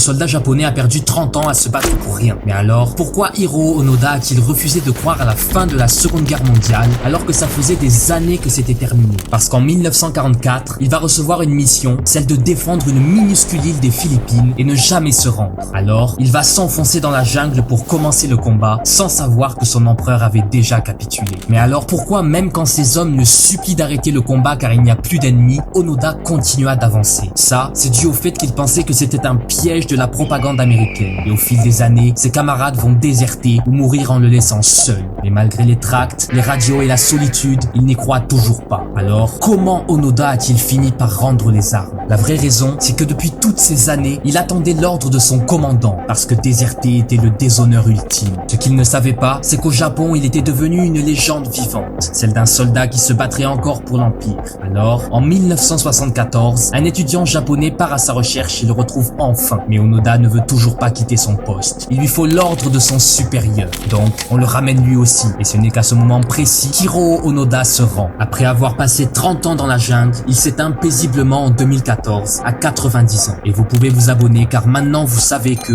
soldat japonais a perdu 30 ans à se battre pour rien. Mais alors, pourquoi Hiro Onoda a-t-il refusé de croire à la fin de la Seconde Guerre mondiale alors que ça faisait des années que c'était terminé? Parce qu'en 1944, il va recevoir une mission, celle de défendre une minuscule île des Philippines et ne jamais se rendre. Alors, il va s'enfoncer dans la jungle pour commencer le combat sans savoir que son empereur avait déjà capitulé. Mais alors pourquoi même quand ses hommes le supplient d'arrêter le combat car il n'y a plus d'ennemis, Onoda continua d'avancer? Ça, c'est dû au fait qu'il pensait que c'était un piège de la propagande américaine. Et au fil des années, ses camarades vont déserter ou mourir en le laissant seul. Et malgré les tracts, les radios et la solitude, il n'y croit toujours pas. Alors, comment Onoda a-t-il fini par rendre les armes? La vraie raison, c'est que depuis toutes ces années, il attendait l'ordre de son commandant, parce que déserter était le déshonneur ultime. Ce qu'il ne savait pas, c'est qu'au Japon, il était devenu une légende vivante, celle d'un soldat qui se battrait encore pour l'Empire. Alors, en 1974, un étudiant japonais part à sa recherche et le retrouve enfin. Mais Onoda ne veut toujours pas quitter son poste. Il lui faut l'ordre de son supérieur. Donc, on le ramène lui aussi. Et ce n'est qu'à ce moment précis qu'Hiro Onoda se rend. Après avoir passé 30 ans dans la jungle, il s'éteint paisiblement en 2014, à 90 ans. Et vous pouvez vous abonner car maintenant vous savez que